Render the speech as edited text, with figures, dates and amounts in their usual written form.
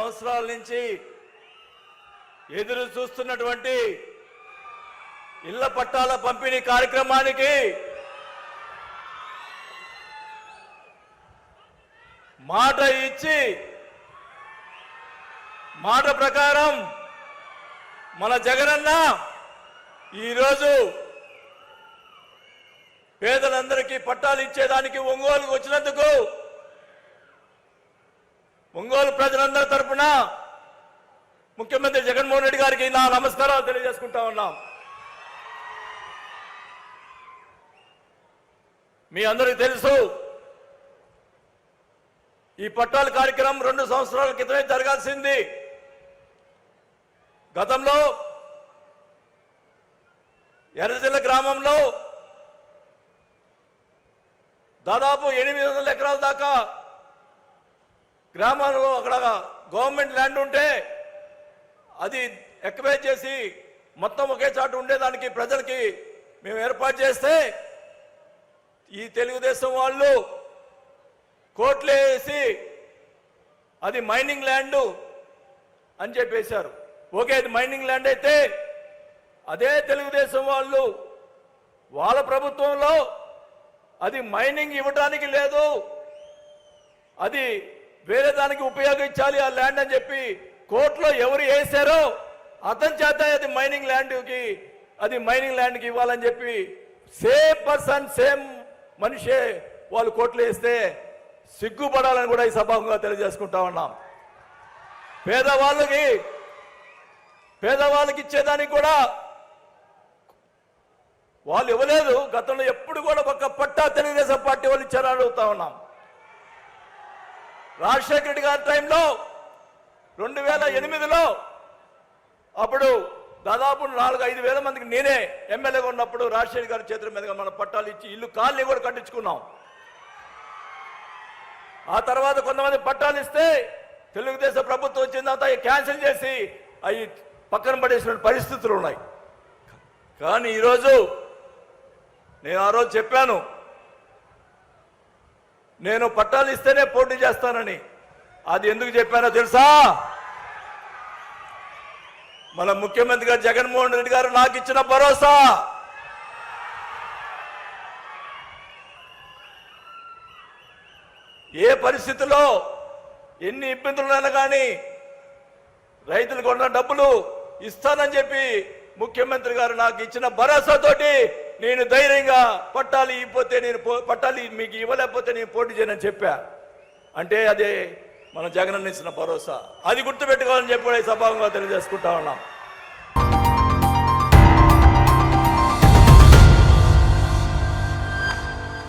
సంవత్సరాల నుంచి ఎదురు చూస్తున్నటువంటి ఇళ్ల పట్టాల పంపిణీ కార్యక్రమానికి మాట ఇచ్చి మాట ప్రకారం మన జగనన్న ఈరోజు పేదలందరికీ పట్టాలు ఇచ్చేదానికి ఒంగోలుకు వచ్చినందుకు ఒంగోలు ప్రజలందరి తరపున ముఖ్యమంత్రి జగన్మోహన్ రెడ్డి గారికి నా నమస్కారాలు తెలియజేసుకుంటా ఉన్నాం. మీ అందరికీ తెలుసు ఈ పట్టాల కార్యక్రమం 2 సంవత్సరాల క్రితమే జరగాల్సింది. గతంలో ఎర్రజల్ల గ్రామంలో దాదాపు 800 ఎకరాల దాకా గ్రామాల్లో అక్కడ గవర్నమెంట్ ల్యాండ్ ఉంటే అది ఎక్వైర్ చేసి మొత్తం ఒకే చాటు ఉండేదానికి ప్రజలకి మేము ఏర్పాటు చేస్తే ఈ తెలుగుదేశం వాళ్ళు కోర్టులు వేసి అది మైనింగ్ ల్యాండ్ అని చెప్పేశారు. ఓకే, అది మైనింగ్ ల్యాండ్ అయితే అదే తెలుగుదేశం వాళ్ళు వాళ్ళ ప్రభుత్వంలో అది మైనింగ్ ఇవ్వడానికి లేదు, అది వేరే దానికి ఉపయోగించాలి ఆ ల్యాండ్ అని చెప్పి కోర్టులో ఎవరు వేశారో అతని చేత అది మైనింగ్ ల్యాండ్కి ఇవ్వాలని చెప్పి సేమ్ పర్సన్ సేమ్ మనిషే వాళ్ళు కోర్టులో వేస్తే సిగ్గుపడాలని కూడా ఈ సభాముఖంగా తెలియజేసుకుంటా ఉన్నాం. పేదవాళ్ళకి ఇచ్చేదానికి కూడా వాళ్ళు ఇవ్వలేదు. గతంలో ఎప్పుడు కూడా ఒక పట్టా తెలుగుదేశం పార్టీ వాళ్ళు ఇచ్చారని అడుగుతా ఉన్నాం. రాజశేఖర రెడ్డి గారి టైంలో 2008లో అప్పుడు దాదాపు 4-5 వేల మందికి నేనే ఎమ్మెల్యేగా ఉన్నప్పుడు రాజశేఖర గారి చేతుల మీదుగా మన పట్టాలు ఇచ్చి ఇల్లు కాలనీ కూడా కట్టించుకున్నాం. ఆ తర్వాత కొంతమంది పట్టాలు ఇస్తే తెలుగుదేశం ప్రభుత్వం వచ్చిన తర్వాత క్యాన్సిల్ చేసి అవి పక్కన పడేసిన పరిస్థితులు ఉన్నాయి. కానీ ఈరోజు నేను ఆ రోజు చెప్పాను, నేను పట్టాలు ఇస్తేనే పోటీ చేస్తానని. అది ఎందుకు చెప్పానో తెలుసా? మన ముఖ్యమంత్రి గారు జగన్మోహన్ రెడ్డి గారు నాకు ఇచ్చిన భరోసా. ఏ పరిస్థితుల్లో ఎన్ని ఇబ్బందులున్నా కానీ రైతులకు ఉన్న డబ్బులు ఇస్తానని చెప్పి ముఖ్యమంత్రి గారు నాకు ఇచ్చిన భరోసాతోటి నేను ధైర్యంగా పట్టాలు మీకు ఇవ్వలేకపోతే నేను పోటీ చేయనని చెప్పా. అంటే అదే మన జగనన్న ఇచ్చిన భరోసా. అది గుర్తుపెట్టుకోవాలని చెప్పి కూడా ఈ సభాముఖంగా తెలియజేసుకుంటా ఉన్నాం.